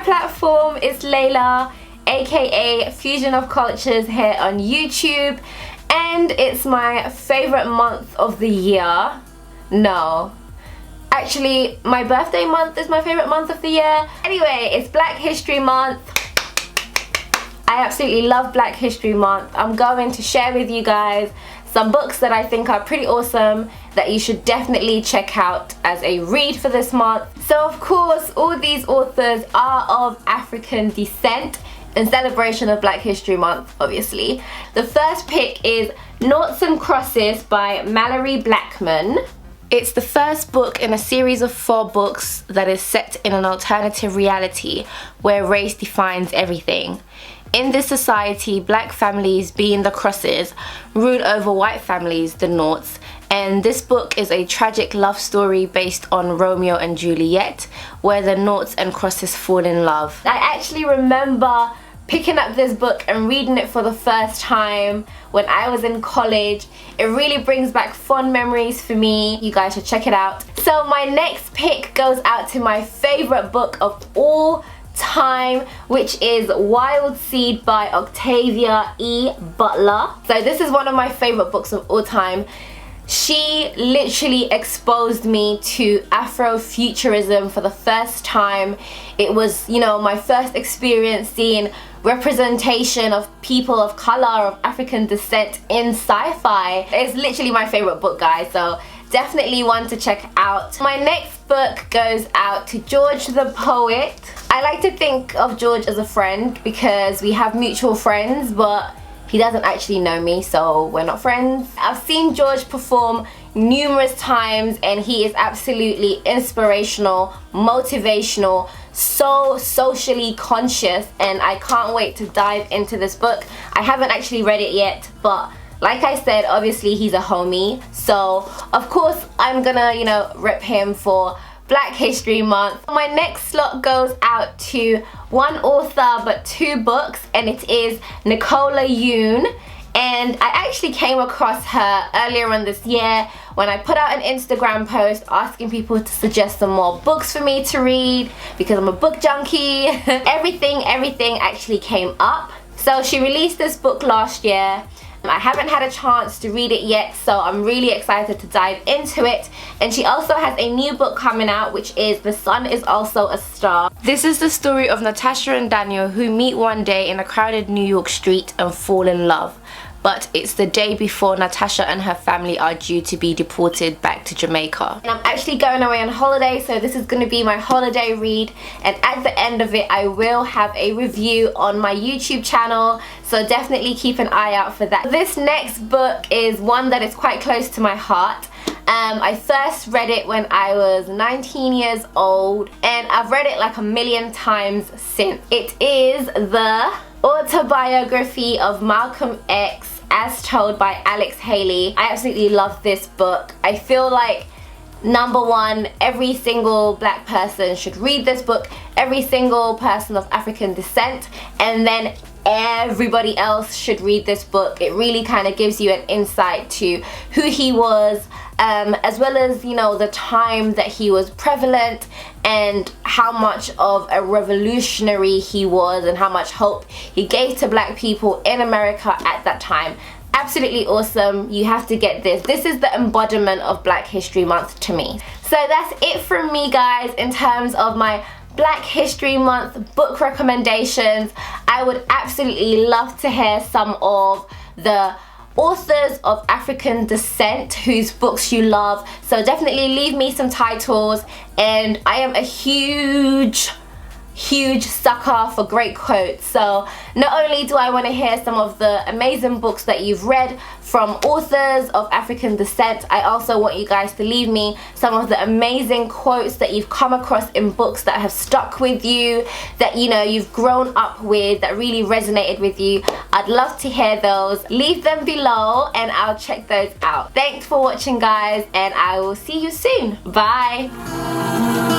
platform. It's Laila, aka Fusionofcultures, here on YouTube, and it's my favorite month of the year. No, actually my birthday month is my favorite month of the year. Anyway, it's Black History Month. I absolutely love Black History Month. I'm going to share with you guys some books that I think are pretty awesome that you should definitely check out as a read for this month. So of course, all these authors are of African descent in celebration of Black History Month, obviously. The first pick is Noughts and Crosses by Malorie Blackman. It's the first book in a series of 4 books that is set in an alternative reality where race defines everything. In this society, black families, being the crosses, rule over white families, the noughts, and this book is a tragic love story based on Romeo and Juliet, where the noughts and crosses fall in love. I actually remember picking up this book and reading it for the first time when I was in college. It really brings back fond memories for me. You guys should check it out. So my next pick goes out to my favorite book of all time, which is Wild Seed by Octavia E. Butler. So this is one of my favorite books of all time. She literally exposed me to Afrofuturism for the first time. It was, you know, my first experience seeing representation of people of color, of African descent in sci-fi. It's literally my favorite book, guys, so definitely one to check out. My next book goes out to George the Poet. I like to think of George as a friend because we have mutual friends, but he doesn't actually know me, so we're not friends. I've seen George perform numerous times and he is absolutely inspirational, motivational, so socially conscious, and I can't wait to dive into this book. I haven't actually read it yet, but like I said, obviously he's a homie, so of course I'm gonna, you know, rep him for Black History Month. My next slot goes out to one author but 2 books, and it is Nicola Yoon. And I actually came across her earlier on this year when I put out an Instagram post asking people to suggest some more books for me to read because I'm a book junkie. everything actually came up. So she released this book last year. I haven't had a chance to read it yet, so I'm really excited to dive into it. And she also has a new book coming out, which is The Sun Is Also a Star. This is the story of Natasha and Daniel, who meet one day in a crowded New York street and fall in love. But it's the day before Natasha and her family are due to be deported back to Jamaica. And I'm actually going away on holiday, so this is going to be my holiday read, and at the end of it I will have a review on my YouTube channel, so definitely keep an eye out for that. This next book is one that is quite close to my heart. I first read it when I was 19 years old, and I've read it like a million times since. It is the autobiography of Malcolm X as told by Alex Haley. I absolutely love this book. I feel like, number one, every single black person should read this book, every single person of African descent, and then everybody else should read this book. It really kind of gives you an insight to who he was, as well as, you know, the time that he was prevalent and how much of a revolutionary he was and how much hope he gave to black people in America at that time. Absolutely awesome. You have to get this. This is the embodiment of Black History Month to me. So that's it from me, guys, in terms of my Black History Month book recommendations. I would absolutely love to hear some of the authors of African descent whose books you love, so definitely leave me some titles. And I am a huge sucker for great quotes, so not only do I want to hear some of the amazing books that you've read from authors of African descent, I also want you guys to leave me some of the amazing quotes that you've come across in books that have stuck with you, that, you know, you've grown up with, that really resonated with you. I'd love to hear those. Leave them below and I'll check those out. Thanks for watching, guys, and I will see you soon. Bye.